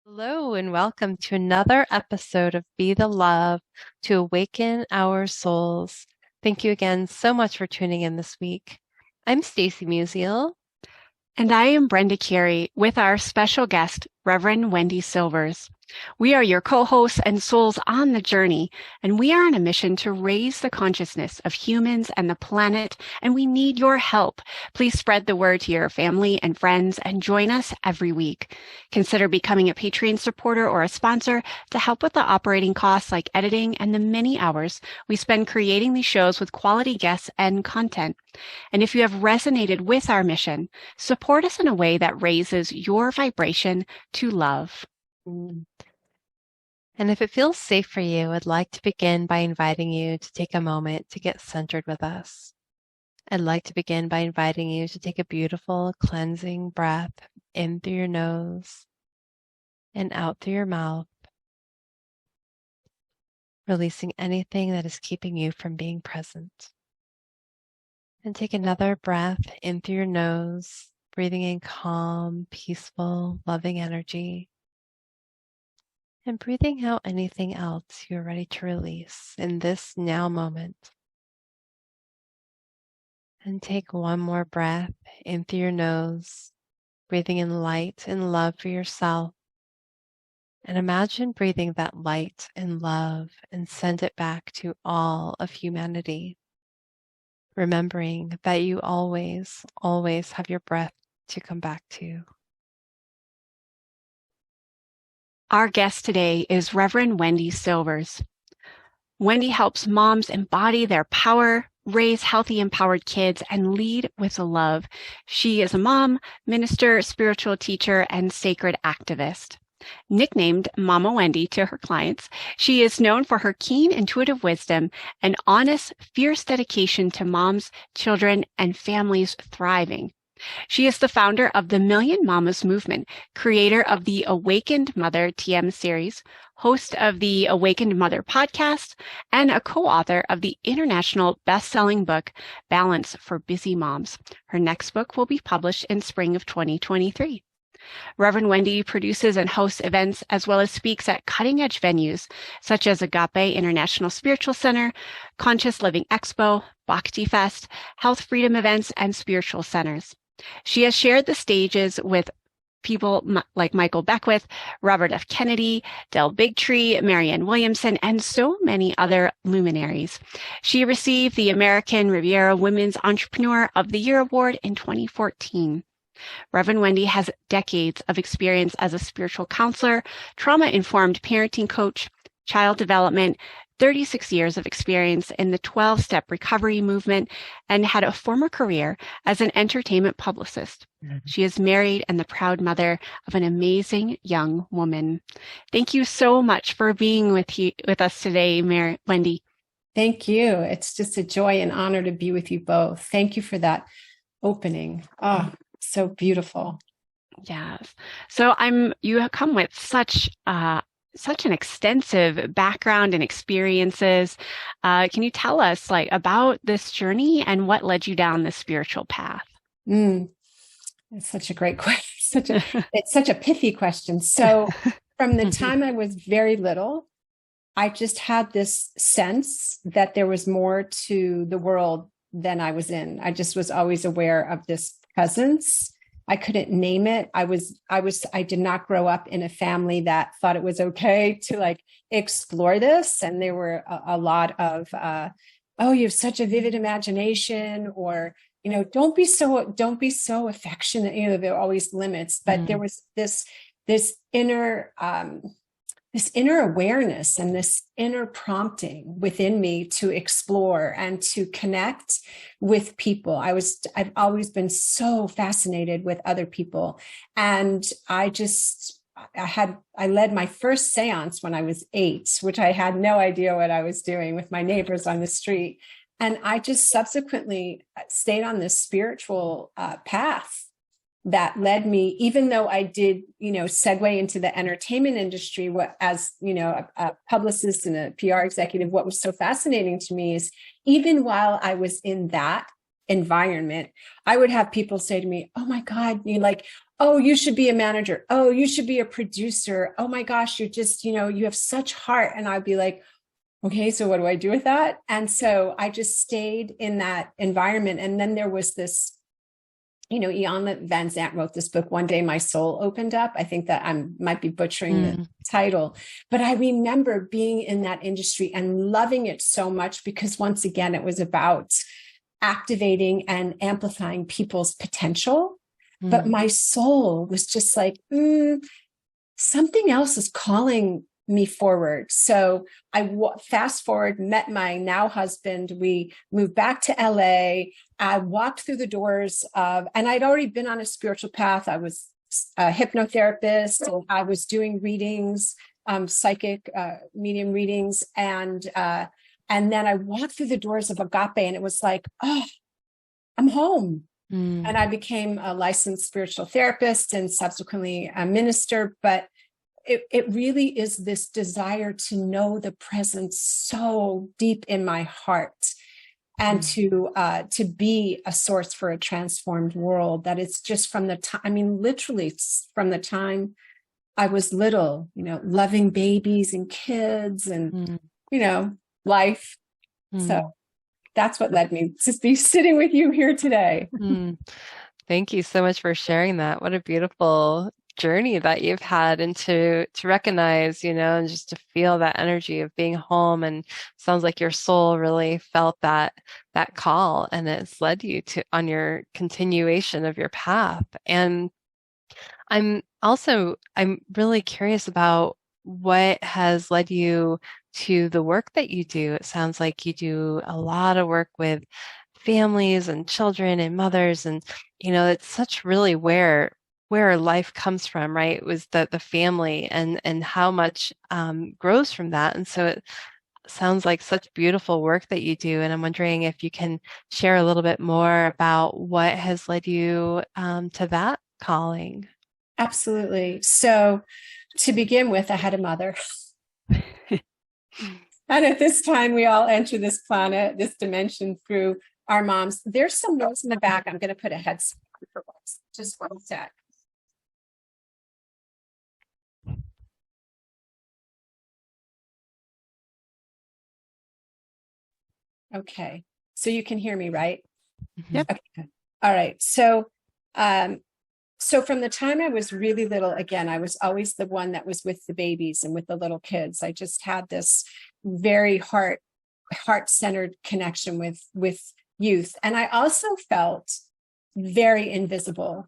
Hello, and welcome to another episode of Be the Love to Awaken Our Souls. Thank you again so much for tuning in this week. I'm Stacy Musial. And I am Brenda Carey with our special guest, Reverend Wendy Silvers. We are your co-hosts and souls on the journey, and we are on a mission to raise the consciousness of humans and the planet, and we need your help. Please spread the word to your family and friends and join us every week. Consider becoming a Patreon supporter or a sponsor to help with the operating costs like editing and the many hours we spend creating these shows with quality guests and content. And if you have resonated with our mission, support us in a way that raises your vibration to love. And if it feels safe for you, I'd like to begin by inviting you to take a moment to get centered with us. I'd like to begin by inviting you to take a beautiful cleansing breath in through your nose and out through your mouth, releasing anything that is keeping you from being present. And take another breath in through your nose, breathing in calm, peaceful, loving energy. And breathing out anything else you're ready to release in this now moment. And take one more breath in through your nose, breathing in light and love for yourself. And imagine breathing that light and love and send it back to all of humanity. Remembering that you always, always have your breath to come back to. Our guest today is Reverend Wendy Silvers. Wendy helps moms embody their power, raise healthy, empowered kids, and lead with love. She is a mom, minister, spiritual teacher, and sacred activist. Nicknamed Mama Wendy to her clients, she is known for her keen intuitive wisdom and honest, fierce dedication to moms, children, and families thriving. She is the founder of the Million Mamas movement, creator of the Awakened Mother TM series, host of the Awakened Mother podcast, and a co-author of the international best-selling book, Balance for Busy Moms. Her next book will be published in spring of 2023. Reverend Wendy produces and hosts events as well as speaks at cutting-edge venues such as Agape International Spiritual Center, Conscious Living Expo, Bhakti Fest, Health Freedom events, and spiritual centers. She has shared the stages with people like Michael Beckwith, Robert F. Kennedy, Del Bigtree, Marianne Williamson, and so many other luminaries. She received the American Riviera Women's Entrepreneur of the Year Award in 2014. Reverend Wendy has decades of experience as a spiritual counselor, trauma-informed parenting coach, child development, 36 years of experience in the 12-step recovery movement, and had a former career as an entertainment publicist. Mm-hmm. She is married and the proud mother of an amazing young woman. Thank you so much for being with us today, Wendy. Thank you. It's just a joy and honor to be with you both. Thank you for that opening. Oh, so beautiful. Yes. So you have come with such an extensive background and experiences. Can you tell us about this journey and what led you down this spiritual path? It's such a great question. It's such a pithy question. So from the time I was very little, I just had this sense that there was more to the world than I was in. I just was always aware of this presence. I couldn't name it. I did not grow up in a family that thought it was okay to explore this. And there were a lot of, oh, you have such a vivid imagination, or, don't be so affectionate. There are always limits, but there was this inner awareness and this inner prompting within me to explore and to connect with people. I've always been so fascinated with other people. And I led my first seance when I was 8, which I had no idea what I was doing with my neighbors on the street. And I just subsequently stayed on this spiritual path that led me, even though I did, segue into the entertainment industry, as a publicist and a PR executive. What was so fascinating to me is even while I was in that environment, I would have people say to me, oh my God, you like, oh, you should be a manager. Oh, you should be a producer. Oh my gosh, you're just, you have such heart. And I'd be like, okay, so what do I do with that? And so I just stayed in that environment. And then there was this, Ian Van Zant wrote this book, One Day My Soul Opened Up. I think that I might be butchering the title, but I remember being in that industry and loving it so much because once again, it was about activating and amplifying people's potential. But my soul was just like, something else is calling me forward. So I fast forward, met my now husband. We moved back to LA. I walked through the doors of, and I'd already been on a spiritual path. I was a hypnotherapist and I was doing readings, psychic medium readings. And then I walked through the doors of Agape and it was like, oh, I'm home. And I became a licensed spiritual therapist and subsequently a minister. But it really is this desire to know the presence so deep in my heart and to be a source for a transformed world that it's just from the time, I mean, literally from the time I was little, loving babies and kids and, life. So that's what led me to be sitting with you here today. Thank you so much for sharing that. What a beautiful journey that you've had, and to recognize, and just to feel that energy of being home. And sounds like your soul really felt that call, and it's led you to on your continuation of your path. And I'm really curious about what has led you to the work that you do. It sounds like you do a lot of work with families and children and mothers, and it's such really where life comes from, right? It was the family and how much grows from that. And so it sounds like such beautiful work that you do. And I'm wondering if you can share a little bit more about what has led you to that calling. Absolutely. So to begin with, I had a mother. And at this time, we all enter this planet, this dimension through our moms. There's some notes in the back. I'm going to put a headset for once. Just one sec. Okay. So you can hear me, right? Yep. Okay. All right. So from the time I was really little, again, I was always the one that was with the babies and with the little kids. I just had this very heart-centered connection with youth. And I also felt very invisible,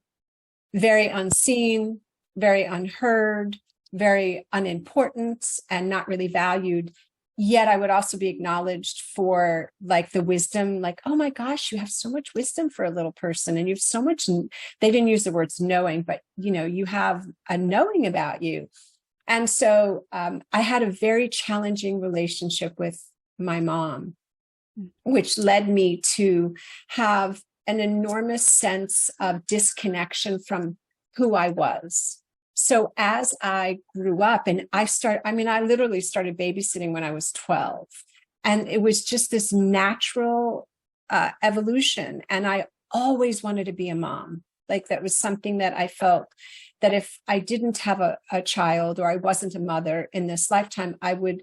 very unseen, very unheard, very unimportant, and not really valued. Yet I would also be acknowledged for like the wisdom, like, oh my gosh, you have so much wisdom for a little person. And you have so much, they didn't use the words knowing, but you have a knowing about you. And so I had a very challenging relationship with my mom, which led me to have an enormous sense of disconnection from who I was. So as I grew up and I literally started babysitting when I was 12, and it was just this natural evolution. And I always wanted to be a mom. Like that was something that I felt that if I didn't have a child or I wasn't a mother in this lifetime, I would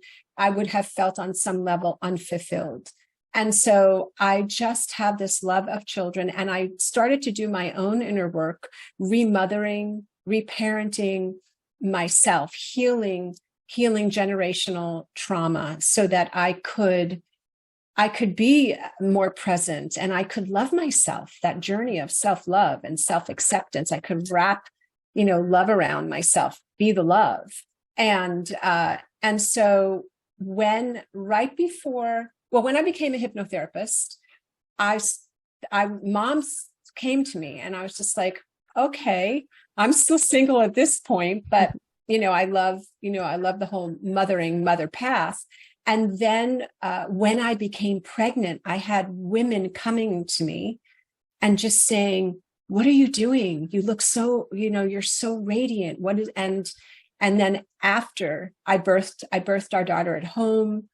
have felt on some level unfulfilled. And so I just had this love of children, and I started to do my own inner work, remothering, reparenting myself, healing generational trauma so that I could be more present and I could love myself, that journey of self-love and self-acceptance. I could wrap, love around myself, be the love. And so when I became a hypnotherapist, moms came to me and I was just like, okay, I'm still single at this point, but I love the whole mother path. And then when I became pregnant, I had women coming to me and just saying, what are you doing? You look so, you're so radiant. And then after I birthed our daughter at home,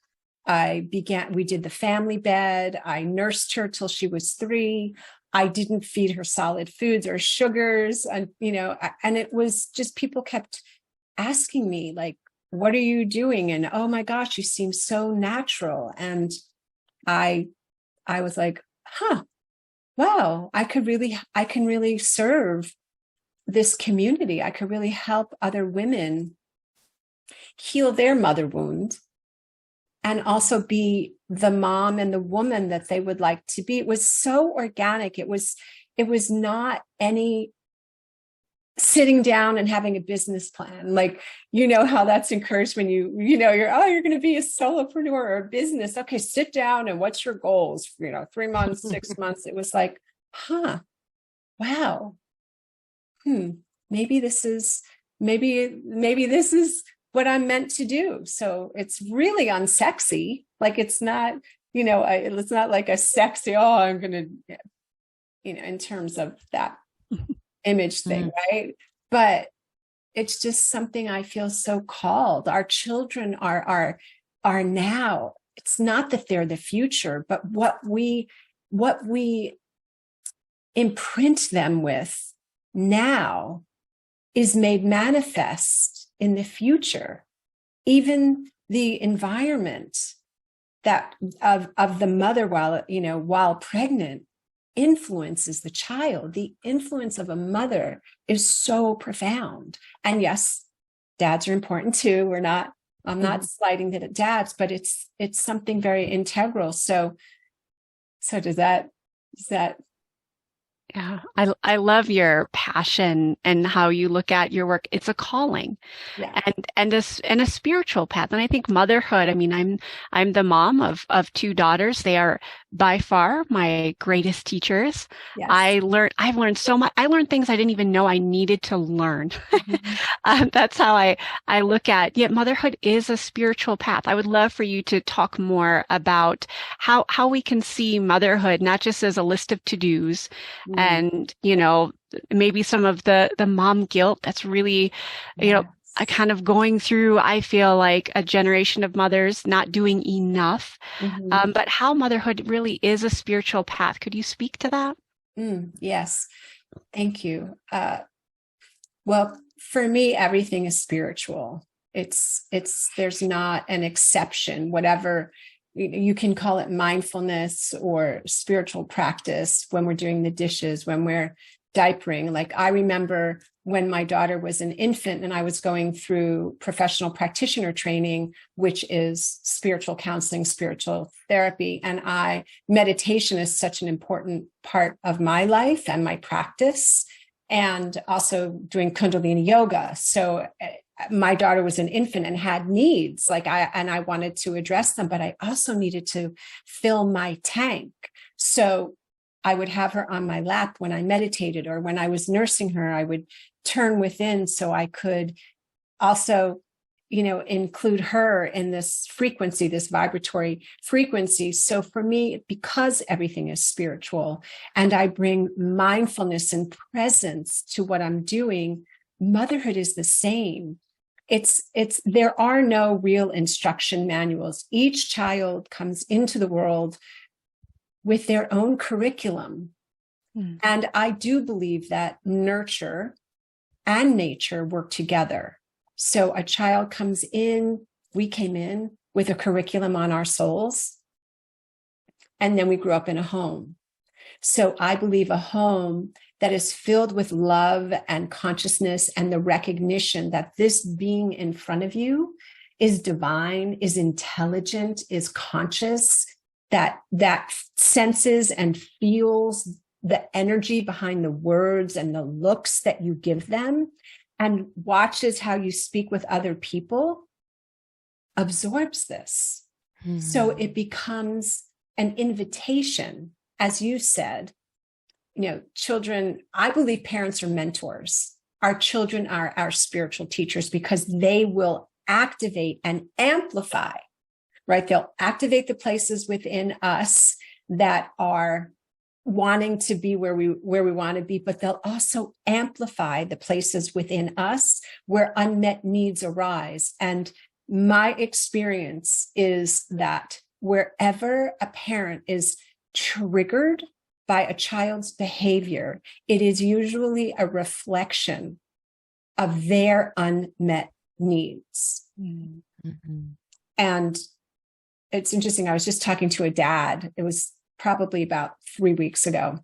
we did the family bed. I nursed her till she was 3. I didn't feed her solid foods or sugars. And, and it was just, people kept asking me, like, what are you doing? And, oh my gosh, you seem so natural. And I was like, wow, I can really serve this community. I could really help other women heal their mother wound and also be the mom and the woman that they would like to be. It was so organic. It was not any sitting down and having a business plan. Like, how that's encouraged when you're going to be a solopreneur or a business. Okay, sit down and what's your goals? 3 months, 6 months. It was like, wow. Maybe this is what I'm meant to do. So it's really unsexy. Like, it's not, it's not like a sexy, I'm going to, in terms of that image thing, right? But it's just something I feel so called. Our children are now. It's not that they're the future, but what we imprint them with now is made manifest in the future. Even the environment that of the mother while pregnant influences the child. The influence of a mother is so profound. And yes, dads are important too. I'm not sliding it at dads, but it's something very integral. So does that Yeah, I love your passion and how you look at your work. It's a calling, yeah. and a spiritual path. And I think motherhood. I mean, I'm the mom of 2 daughters. They are by far my greatest teachers. Yes. I've learned so much. I learned things I didn't even know I needed to learn. That's how I look at. Yeah, motherhood is a spiritual path. I would love for you to talk more about how we can see motherhood not just as a list of to-dos. And, maybe some of the mom guilt that's really, I kind of going through, I feel like a generation of mothers not doing enough, but how motherhood really is a spiritual path. Could you speak to that? Yes. Thank you. Well, for me, everything is spiritual. There's not an exception, whatever. You can call it mindfulness or spiritual practice when we're doing the dishes, when we're diapering. Like, I remember when my daughter was an infant and I was going through professional practitioner training, which is spiritual counseling, spiritual therapy. And meditation is such an important part of my life and my practice, and also doing Kundalini yoga. So my daughter was an infant and had needs, and I wanted to address them, but I also needed to fill my tank. So I would have her on my lap when I meditated, or when I was nursing her, I would turn within so I could also, include her in this frequency, this vibratory frequency. So for me, because everything is spiritual and I bring mindfulness and presence to what I'm doing, motherhood is the same. There are no real instruction manuals. Each child comes into the world with their own curriculum. And I do believe that nurture and nature work together. So a child comes in, we came in with a curriculum on our souls, and then we grew up in a home. So I believe a home that is filled with love and consciousness and the recognition that this being in front of you is divine, is intelligent, is conscious, that senses and feels the energy behind the words and the looks that you give them, and watches how you speak with other people, absorbs this. So it becomes an invitation, as you said. Children, I believe parents are mentors. Our children are our spiritual teachers because they will activate and amplify, right? They'll activate the places within us that are wanting to be where we want to be, but they'll also amplify the places within us where unmet needs arise. And my experience is that wherever a parent is triggered by a child's behavior, it is usually a reflection of their unmet needs. Mm-hmm. And it's interesting. I was just talking to a dad. It was probably about 3 weeks ago.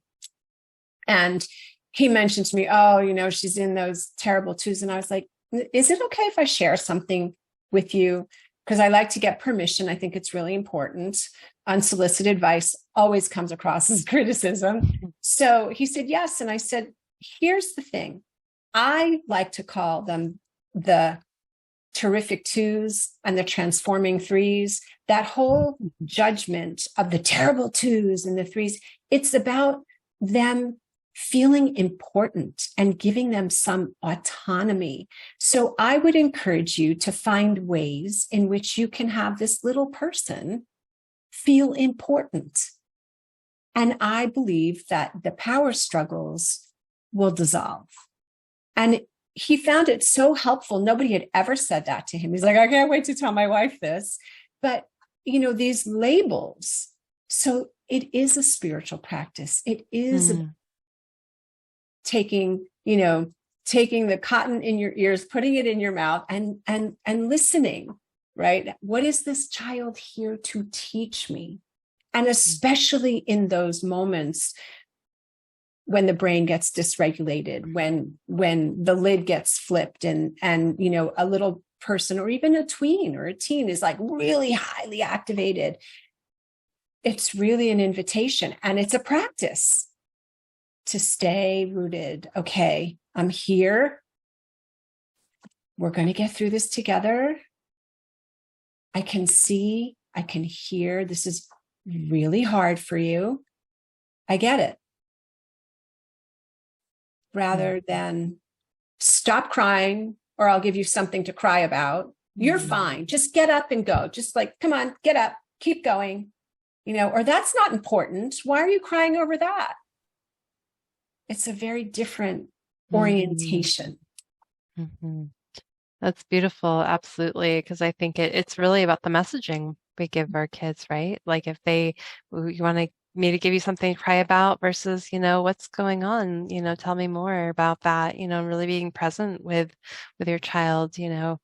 And he mentioned to me, oh, you know, she's in those terrible twos. And I was like, is it okay if I share something with you? Because I like to get permission. I think it's really important. Unsolicited advice always comes across as criticism. So he said, yes. And I said, here's the thing. I like to call them the terrific twos and the transforming threes. That whole judgment of the terrible twos and the threes, it's about them feeling important and giving them some autonomy. So I would encourage you to find ways in which you can have this little person feel important. And I believe that the power struggles will dissolve. And he found it so helpful. Nobody had ever said that to him. He's like, I can't wait to tell my wife this. But, you know, these labels. So it is a spiritual practice. It is taking the cotton in your ears, putting it in your mouth and listening, right? What is this child here to teach me? And especially in those moments when the brain gets dysregulated, when the lid gets flipped and, you know, a little person or even a tween or a teen is like really highly activated. It's really an invitation and it's a practice to stay rooted. Okay, I'm here. We're going to get through this together. I can see, I can hear. This is really hard for you. I get it. Rather than stop crying or I'll give you something to cry about. You're fine. Just get up and go. Just like, come on, get up, keep going, you know, or that's not important. Why are you crying over that? It's a very different orientation. Mm-hmm. That's beautiful. Absolutely. Because I think it's really about the messaging we give our kids, right? Like if you want me to give you something to cry about versus, you know, what's going on, you know, tell me more about that, you know, really being present with your child, you know.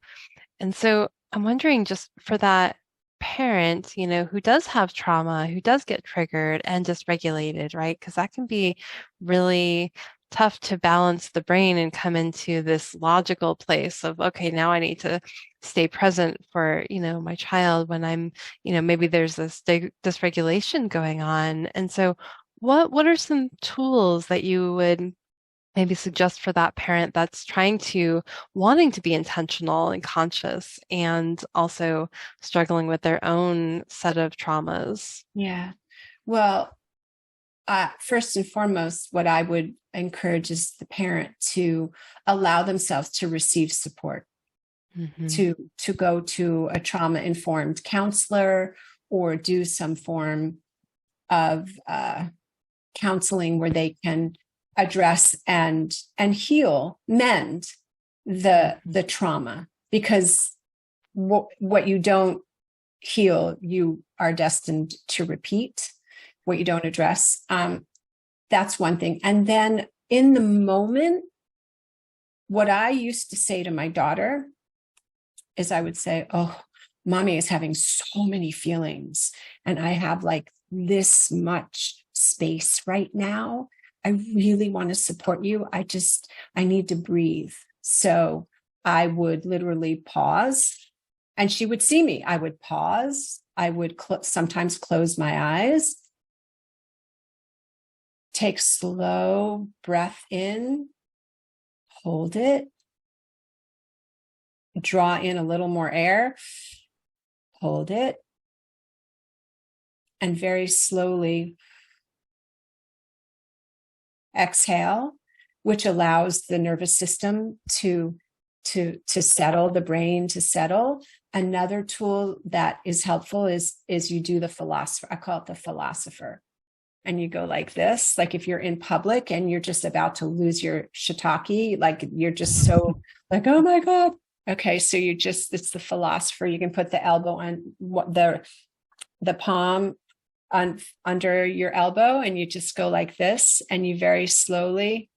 And so I'm wondering just for that parent, you know, who does have trauma, who does get triggered and dysregulated, right? Because that can be really tough to balance the brain and come into this logical place of, okay, now I need to stay present for, you know, my child when I'm, you know, maybe there's this dysregulation going on. And so what are some tools that you would maybe suggest for that parent that's wanting to be intentional and conscious and also struggling with their own set of traumas? Yeah. Well, first and foremost, what I would encourage is the parent to allow themselves to receive support, to go to a trauma-informed counselor or do some form of counseling where they can address and mend the trauma, because what you don't heal, you are destined to repeat. What you don't address, that's one thing. And then in the moment, what I used to say to my daughter is I would say, oh, mommy is having so many feelings and I have like this much space right now. I really want to support you. I need to breathe. So I would literally pause and she would see me. I would pause. I would sometimes close my eyes, take slow breath in, hold it, draw in a little more air, hold it, and very slowly exhale, which allows the nervous system to settle, the brain to settle. Another tool that is helpful is you do the philosopher. I call it the philosopher. And you go like this, like if you're in public and you're just about to lose your shiitake, like you're just so like, oh my God, Okay. So it's the philosopher. You can put the elbow on the palm under your elbow, and you just go like this, and you very slowly.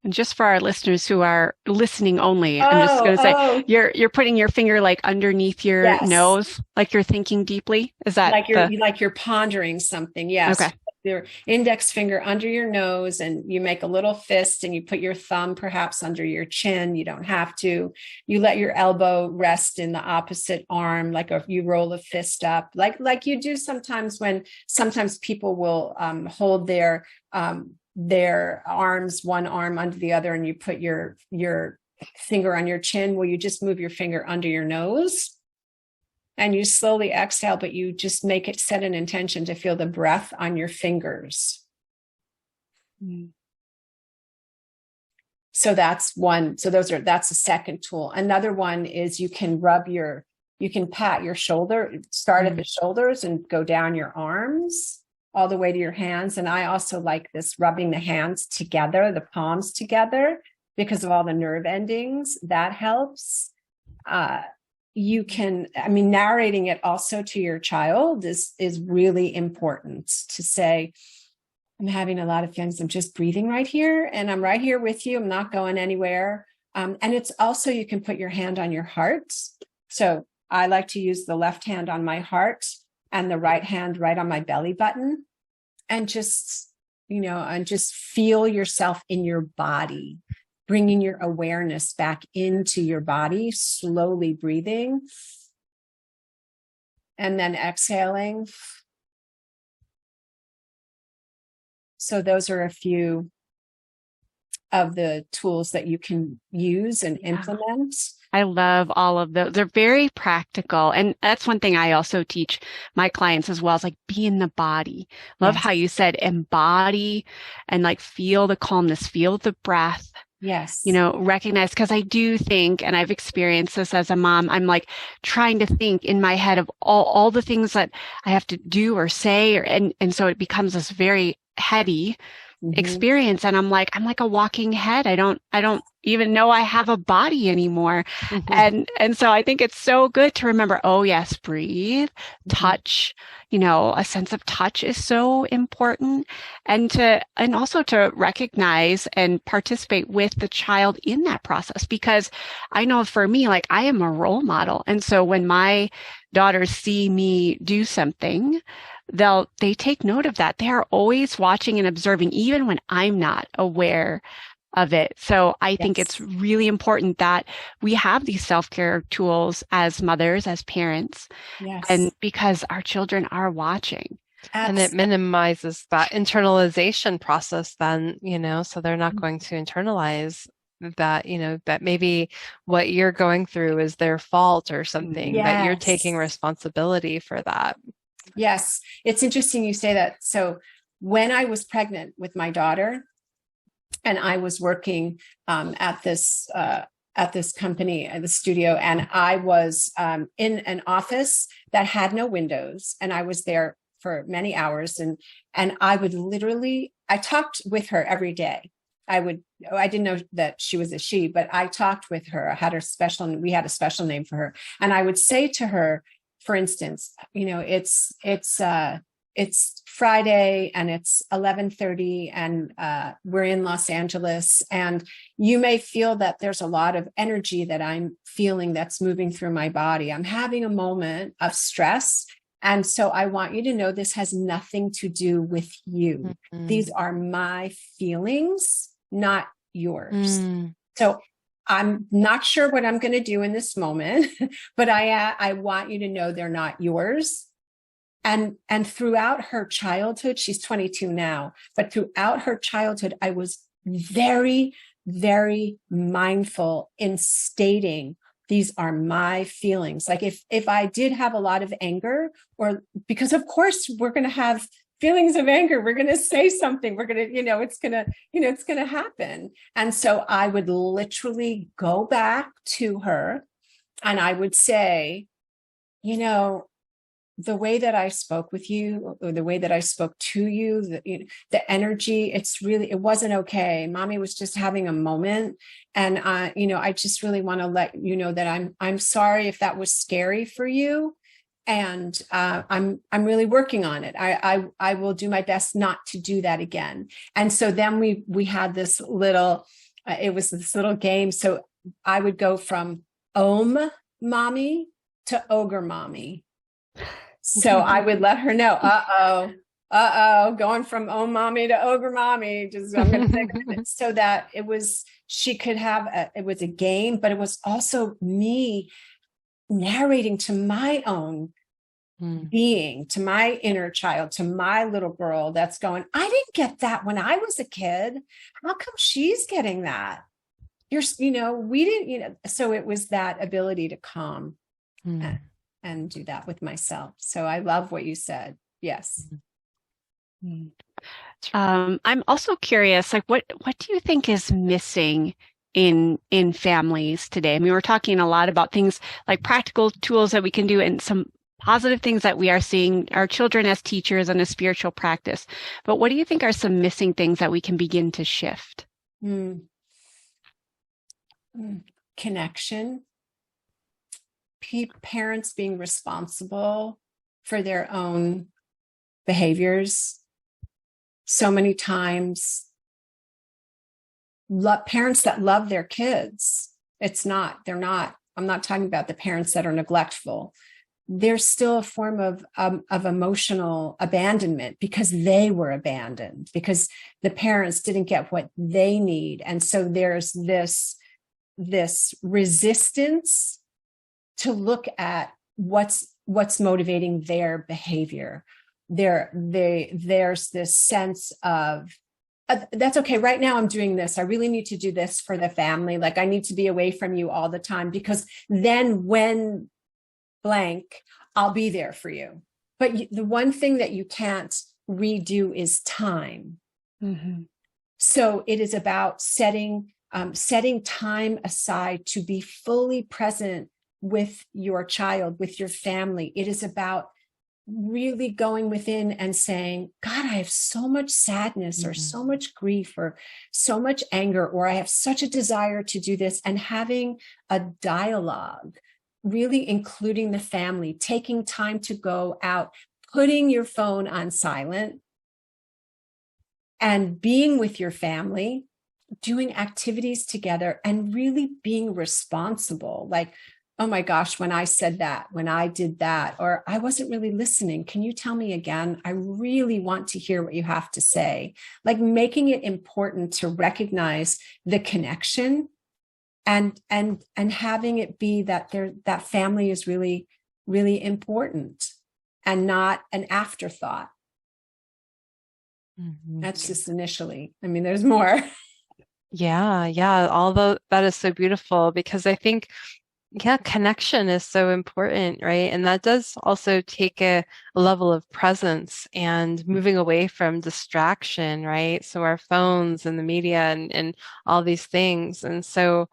And just for our listeners who are listening only, I'm just going to say, you're putting your finger like underneath your nose, like you're thinking deeply. Is that like you're pondering something? Yes. Okay. Your index finger under your nose, and you make a little fist, and you put your thumb perhaps under your chin. You don't have to. You let your elbow rest in the opposite arm, like you roll a fist up, like you do sometimes when people will hold their arms, one arm under the other, and you put your finger on your chin. Well, you just move your finger under your nose. And you slowly exhale, but you just set an intention to feel the breath on your fingers. So that's one. So that's a second tool. Another one is you can pat your shoulder, start at the shoulders and go down your arms all the way to your hands. And I also like this rubbing the hands together, the palms together, because of all the nerve endings. That helps. Narrating it also to your child is really important, to say, I'm having a lot of feelings. I'm just breathing right here, and I'm right here with you. I'm not going anywhere. And it's also, you can put your hand on your heart. So I like to use the left hand on my heart and the right hand right on my belly button, and just feel yourself in your body. Bringing your awareness back into your body, slowly breathing, and then exhaling. So those are a few of the tools that you can use and implement. I love all of those. They're very practical. And that's one thing I also teach my clients as well, is like, be in the body. Love how you said embody and like feel the calmness, feel the breath. Yes. Recognize, because I do think, and I've experienced this as a mom, I'm like trying to think in my head of all the things that I have to do or say, and so it becomes this very heady experience. And I'm like a walking head. I don't even know I have a body anymore. And so I think it's so good to remember, oh yes, breathe, touch, a sense of touch is so important, and also to recognize and participate with the child in that process. Because I know for me, like, I am a role model. And so when my daughters see me do something, they take note of that. They are always watching and observing, even when I'm not aware of it. So I think it's really important that we have these self-care tools as mothers, as parents, and because our children are watching. And it minimizes that internalization process then, so they're not going to internalize that, that maybe what you're going through is their fault or something, that you're taking responsibility for that. Yes. It's interesting you say that. So when I was pregnant with my daughter, and I was working at this company, at the studio, and I was in an office that had no windows, and I was there for many hours, and I would I talked with her every day. I didn't know that she was a she, but I talked with her. We had a special name for her, and I would say to her, for instance, it's Friday and it's 11:30 and we're in Los Angeles, and you may feel that there's a lot of energy that I'm feeling that's moving through my body. I'm having a moment of stress. And so I want you to know this has nothing to do with you. These are my feelings, not yours. So I'm not sure what I'm going to do in this moment, but I want you to know they're not yours. And throughout her childhood, she's 22 now, but throughout her childhood, I was very, very mindful in stating, these are my feelings. Like if I did have a lot of anger, or because of course we're going to have feelings of anger, we're going to say something, we're going to, it's going to happen. And so I would literally go back to her and I would say, the way that I spoke with you, or the way that I spoke to you, the energy, it wasn't okay. Mommy was just having a moment. And, I just really want to let you know that I'm sorry if that was scary for you. And I'm really working on it. I will do my best not to do that again. And so then we had this little, it was this little game. So I would go from mommy to ogre mommy. So I would let her know, going from mommy to ogre mommy. I'm going to think it, so that she could have it was a game, but it was also me narrating to my own being, to my inner child, to my little girl that's going, I didn't get that when I was a kid. How come she's getting that? We didn't, so it was that ability to calm and do that with myself. So I love what you said. Yes. I'm also curious, like what do you think is missing in families today? I mean, we're talking a lot about things like practical tools that we can do and some positive things that we are seeing our children as teachers and a spiritual practice. But what do you think are some missing things that we can begin to shift? Connection. Parents being responsible for their own behaviors. So many times, parents that love their kids, I'm not talking about the parents that are neglectful. There's still a form of emotional abandonment because they were abandoned, because the parents didn't get what they need. And so there's this resistance to look at what's motivating their behavior. There's this sense of, that's okay. Right now I'm doing this. I really need to do this for the family. Like I need to be away from you all the time because then when blank, I'll be there for you. But the one thing that you can't redo is time. So it is about setting time aside to be fully present with your child, with your family. It is about really going within and saying, God, I have so much sadness or so much grief or so much anger, or I have such a desire to do this, and having a dialogue, really including the family, taking time to go out, putting your phone on silent and being with your family, doing activities together and really being responsible. Like, oh my gosh, when I said that, when I did that, or I wasn't really listening. Can you tell me again? I really want to hear what you have to say. Like making it important to recognize the connection and having it be that that family is really, really important and not an afterthought. That's just initially. I mean, there's more. Yeah. Although that is so beautiful, because I think, connection is so important, right? And that does also take a level of presence and moving away from distraction, right? So our phones and the media and all these things. And so,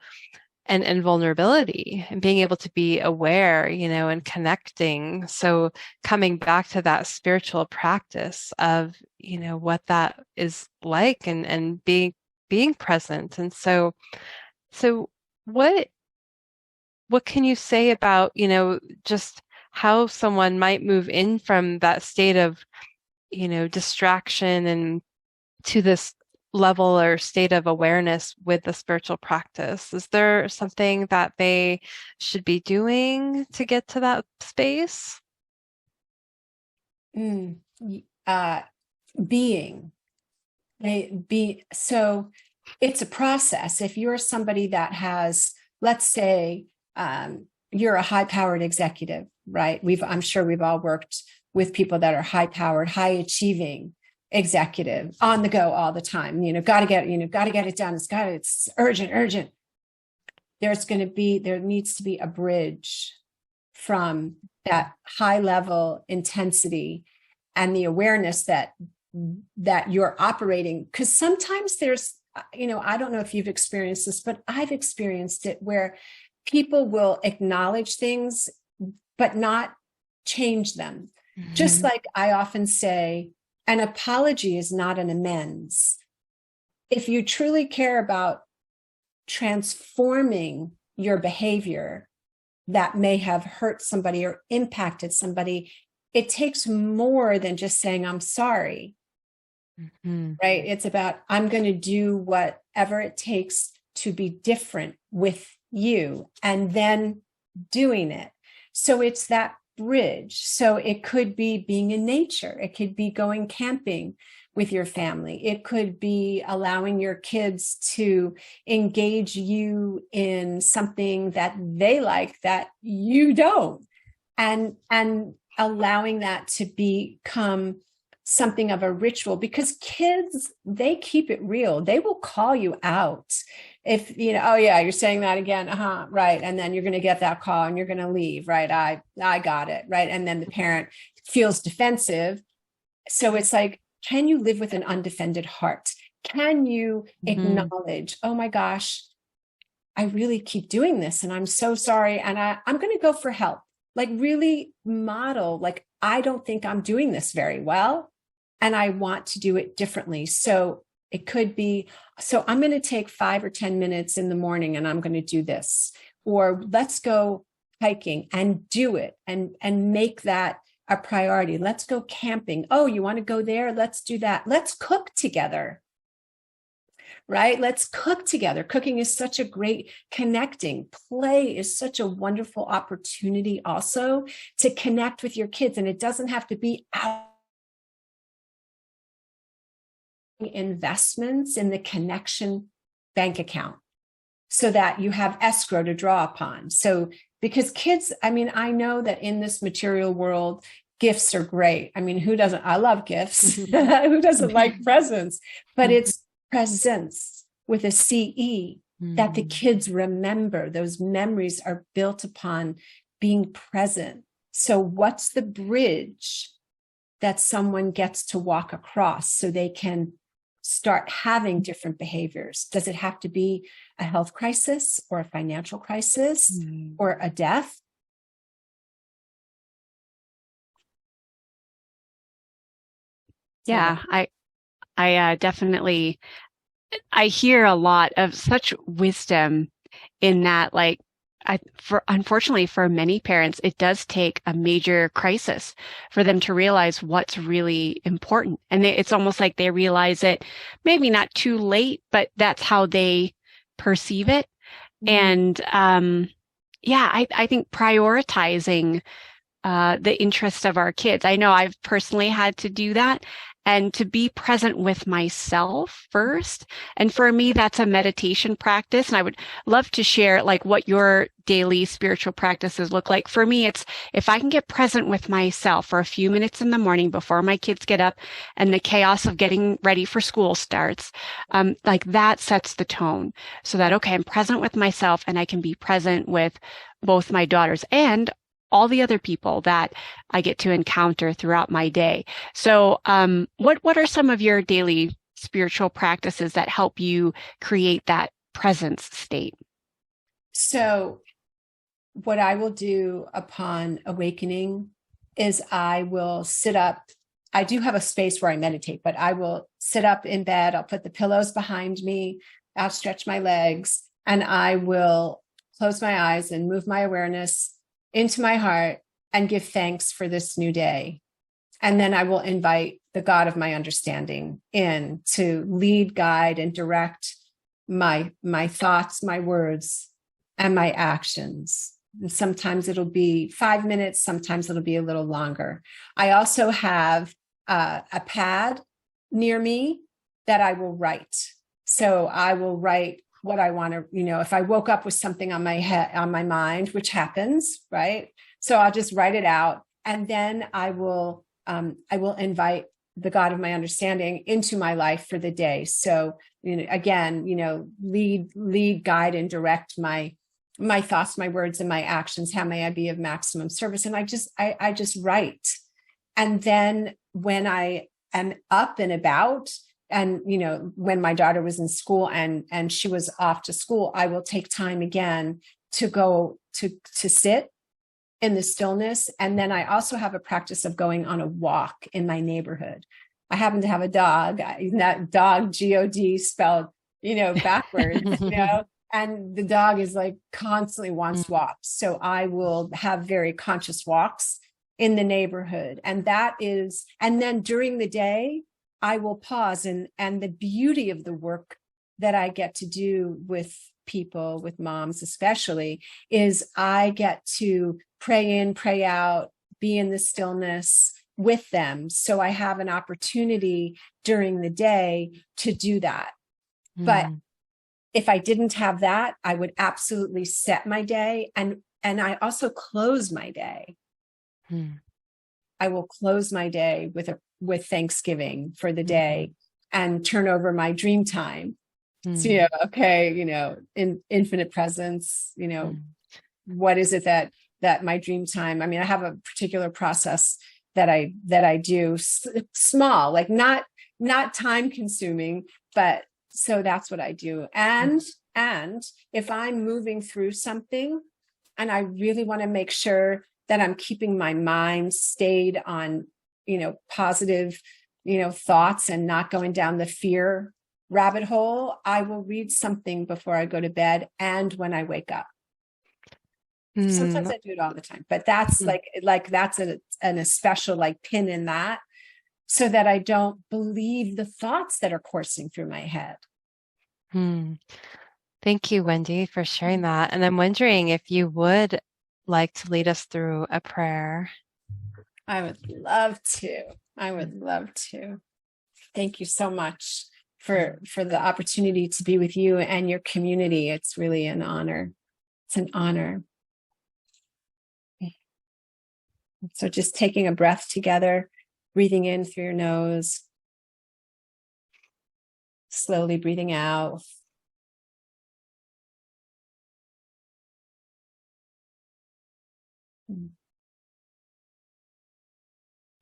and vulnerability and being able to be aware, and connecting. So coming back to that spiritual practice of, what that is like and being present. And so what can you say about, just how someone might move in from that state of, distraction and to this level or state of awareness with the spiritual practice? Is there something that they should be doing to get to that space? So it's a process. If you're somebody that has, let's say, you're a high-powered executive, right? I'm sure we've all worked with people that are high-powered, high-achieving executive, on the go all the time. Got to get it done. It's urgent. There needs to be a bridge from that high-level intensity and the awareness that you're operating. Because sometimes there's, I don't know if you've experienced this, but I've experienced it where people will acknowledge things, but not change them. Just like I often say, an apology is not an amends. If you truly care about transforming your behavior that may have hurt somebody or impacted somebody, it takes more than just saying, I'm sorry, right? It's about, I'm going to do whatever it takes to be different with you, and then doing it. So it's that bridge. So it could be being in nature. It could be going camping with your family. It could be allowing your kids to engage you in something that they like that you don't, and allowing that to become something of a ritual, because kids, they keep it real. They will call you out if, oh yeah, you're saying that again. Right. And then you're going to get that call and you're going to leave. Right. I got it. Right. And then the parent feels defensive. So it's like, can you live with an undefended heart? Can you acknowledge, oh my gosh, I really keep doing this and I'm so sorry. And I'm going to go for help. Like really model, like, I don't think I'm doing this very well and I want to do it differently. So it could be, so I'm going to take 5 or 10 minutes in the morning and I'm going to do this, or let's go hiking and do it and make that a priority. Let's go camping. Oh, you want to go there? Let's do that. Let's cook together. Right? Let's cook together. Cooking is such a great connecting. Play is such a wonderful opportunity also to connect with your kids. And it doesn't have to be out investments in the connection bank account so that you have escrow to draw upon. So because kids, I mean, I know that in this material world, gifts are great. I mean, who doesn't? I love gifts. Who doesn't like presents? But it's presence with a CE that the kids remember. Those memories are built upon being present. So what's the bridge that someone gets to walk across so they can start having different behaviors? Does it have to be a health crisis or a financial crisis or a death? Yeah, I definitely, I hear a lot of such wisdom in that, like, unfortunately for many parents, it does take a major crisis for them to realize what's really important. And it's almost like they realize it, maybe not too late, but that's how they perceive it. And, I think prioritizing, the interests of our kids. I know I've personally had to do that, and to be present with myself first. And for me, that's a meditation practice. And I would love to share like what your daily spiritual practices look like. For me, it's if I can get present with myself for a few minutes in the morning before my kids get up and the chaos of getting ready for school starts, like that sets the tone so that, okay, I'm present with myself and I can be present with both my daughters and all the other people that I get to encounter throughout my day. So, what are some of your daily spiritual practices that help you create that presence state? So what I will do upon awakening is I will sit up. I do have a space where I meditate, but I will sit up in bed. I'll put the pillows behind me, outstretch my legs, and I will close my eyes and move my awareness into my heart and give thanks for this new day. And then I will invite the God of my understanding in to lead, guide, and direct my thoughts, my words, and my actions. And sometimes it'll be 5 minutes, sometimes it'll be a little longer. I also have a pad near me that I will write. So I will write what I want to, if I woke up with something on my head, on my mind, which happens, right? So I'll just write it out. And then I will invite the God of my understanding into my life for the day. So, again, lead, guide, and direct my thoughts, my words, and my actions. How may I be of maximum service? And I just write. And then when I am up and about, and, when my daughter was in school and she was off to school, I will take time again to go to sit in the stillness. And then I also have a practice of going on a walk in my neighborhood. I happen to have a dog, that dog, G-O-D spelled, backwards, and the dog is like constantly wants walks. So I will have very conscious walks in the neighborhood. And then during the day, I will pause. And the beauty of the work that I get to do with people, with moms especially, is I get to pray in, pray out, be in the stillness with them. So I have an opportunity during the day to do that. But if I didn't have that, I would absolutely set my day. And I also close my day. I will close my day with Thanksgiving for the day and turn over my dream time. So, in infinite presence, what is it that my dream time, I mean, I have a particular process that I do, small, like not time consuming, but so that's what I do. And if I'm moving through something and I really want to make sure that I'm keeping my mind stayed on, positive, thoughts and not going down the fear rabbit hole, I will read something before I go to bed and when I wake up. Sometimes I do it all the time, but that's like that's a special like pin in that, so that I don't believe the thoughts that are coursing through my head. Thank you, Wendy, for sharing that. And I'm wondering if you would like to lead us through a prayer. I would love to. Thank you so much for the opportunity to be with you and your community. It's really an honor. It's an honor. So just taking a breath together, breathing in through your nose, slowly breathing out.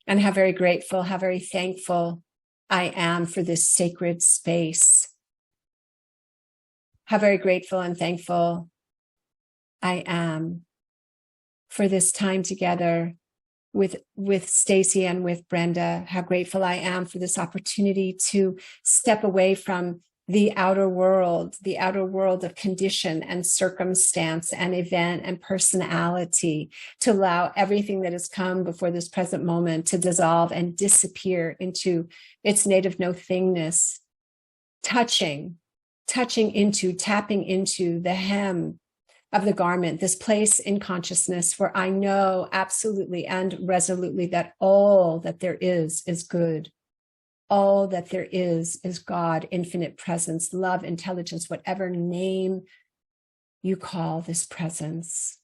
And how very grateful, how very thankful I am for this sacred space. How very grateful and thankful I am for this time together with Stacy and with Brenda. How grateful I am for this opportunity to step away from the outer world of condition and circumstance and event and personality, to allow everything that has come before this present moment to dissolve and disappear into its native no-thingness, tapping into the hem of the garment, this place in consciousness where I know absolutely and resolutely that all that there is good. All that there is God, infinite presence, love, intelligence, whatever name you call this presence.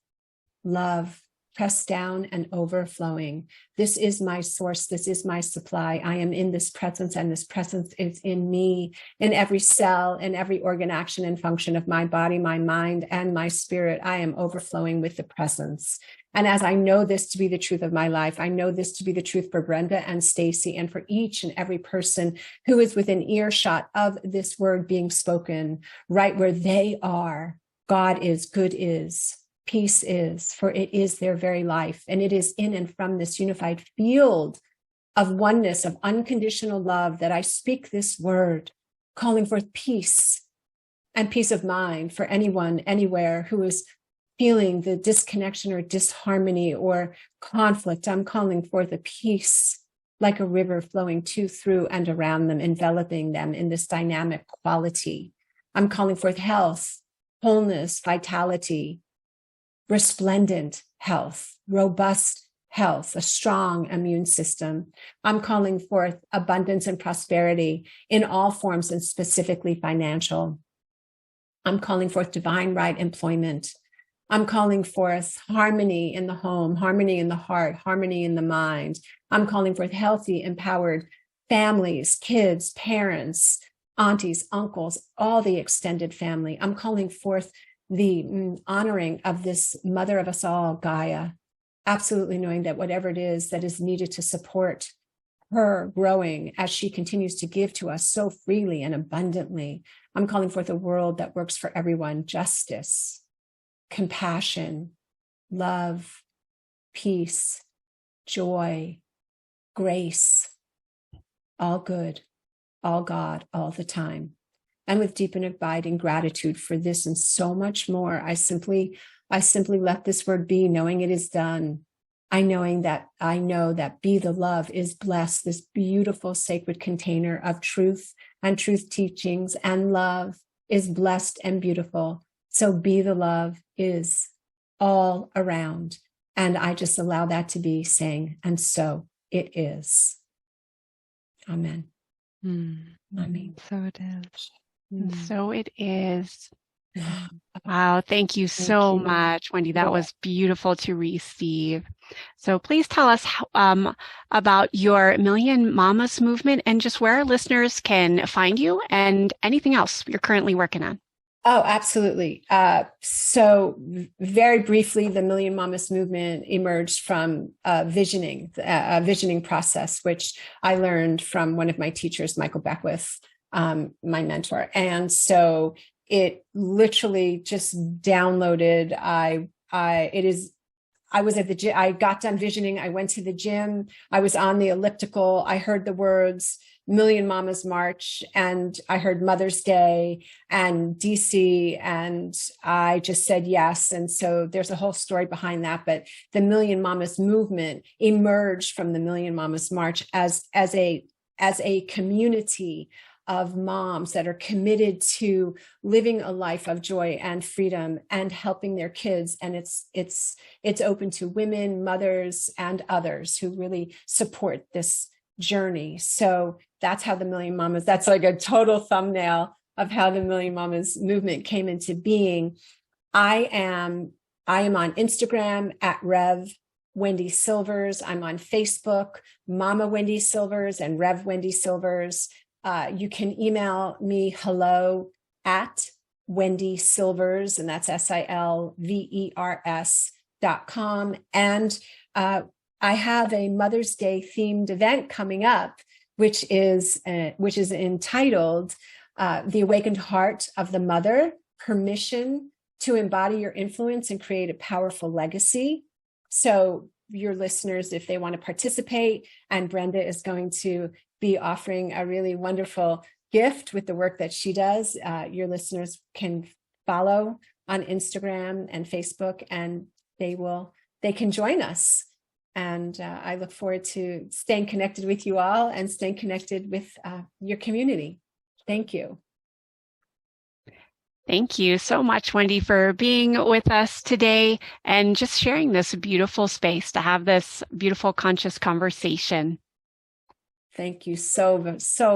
Love, pressed down and overflowing. This is my source. This is my supply. I am in this presence, and this presence is in me, in every cell, in every organ, action, and function of my body, my mind, and my spirit. I am overflowing with the presence. And as I know this to be the truth of my life, I know this to be the truth for Brenda and Stacy, and for each and every person who is within earshot of this word being spoken, right where they are. God is, good is, peace is, for it is their very life. And it is in and from this unified field of oneness, of unconditional love, that I speak this word, calling forth peace and peace of mind for anyone, anywhere who is feeling the disconnection or disharmony or conflict. I'm calling forth a peace like a river flowing to, through, and around them, enveloping them in this dynamic quality. I'm calling forth health, wholeness, vitality, resplendent health, robust health, a strong immune system. I'm calling forth abundance and prosperity in all forms, and specifically financial. I'm calling forth divine right employment. I'm calling forth harmony in the home, harmony in the heart, harmony in the mind. I'm calling forth healthy, empowered families, kids, parents, aunties, uncles, all the extended family. I'm calling forth the honoring of this mother of us all, Gaia, absolutely knowing that whatever it is that is needed to support her growing as she continues to give to us so freely and abundantly. I'm calling forth a world that works for everyone, justice, compassion, love, peace, joy, grace, all good, all God, all the time. And with deep and abiding gratitude for this and so much more, I simply let this word be, knowing it is done. I know that Be the Love is blessed, this beautiful sacred container of truth and truth teachings, and love is blessed and beautiful. So Be the Love is all around. And I just allow that to be, saying, and so it is. Amen. Amen. So it is. And so it is. Wow. Thank you so much, Wendy. That was beautiful to receive. So please tell us about your Million Mamas movement and just where our listeners can find you and anything else you're currently working on. Oh, absolutely. So very briefly, the Million Mamas movement emerged from a visioning process, which I learned from one of my teachers, Michael Beckwith, my mentor. And so it literally just downloaded. I was at the gym. I got done visioning. I went to the gym. I was on the elliptical. I heard the words Million Mamas March, and I heard Mother's Day and DC, and I just said yes. And so there's a whole story behind that. But the Million Mamas movement emerged from the Million Mamas March as a community of moms that are committed to living a life of joy and freedom and helping their kids. And it's open to women, mothers, and others who really support this journey. So that's how the Million Mamas, that's like a total thumbnail of how the Million Mamas movement came into being. I am on Instagram at Rev Wendy Silvers. I'm on Facebook, Mama Wendy Silvers and Rev Wendy Silvers. You can email me hello at Wendy Silvers, and that's SILVERS.com. And I have a Mother's Day themed event coming up, which is entitled The Awakened Heart of the Mother, Permission to Embody Your Influence and Create a Powerful Legacy. So your listeners, if they want to participate, and Brenda is going to be offering a really wonderful gift with the work that she does. Your listeners can follow on Instagram and Facebook, and they can join us. And I look forward to staying connected with you all and staying connected with your community. Thank you. Thank you so much, Wendy, for being with us today and just sharing this beautiful space to have this beautiful conscious conversation. Thank you so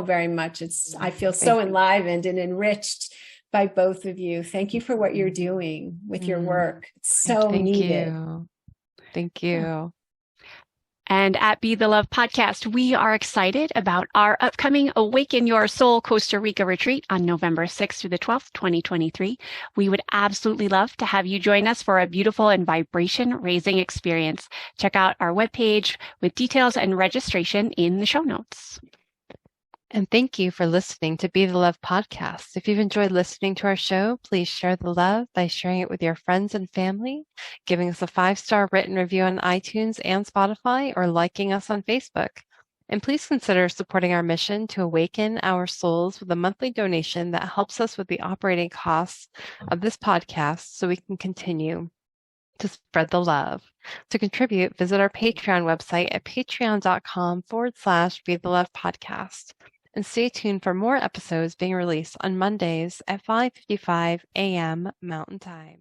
very much. I feel so enlivened and enriched by both of you. Thank you for what you're doing with your work. It's so needed. Thank you. And at Be the Love podcast, we are excited about our upcoming Awaken Your Soul Costa Rica retreat on November 6th through the 12th, 2023. We would absolutely love to have you join us for a beautiful and vibration raising experience. Check out our webpage with details and registration in the show notes. And thank you for listening to Be the Love podcast. If you've enjoyed listening to our show, please share the love by sharing it with your friends and family, giving us a 5-star written review on iTunes and Spotify, or liking us on Facebook. And please consider supporting our mission to awaken our souls with a monthly donation that helps us with the operating costs of this podcast so we can continue to spread the love. To contribute, visit our Patreon website at patreon.com/Be the Love podcast. And stay tuned for more episodes being released on Mondays at 5:55 a.m. Mountain Time.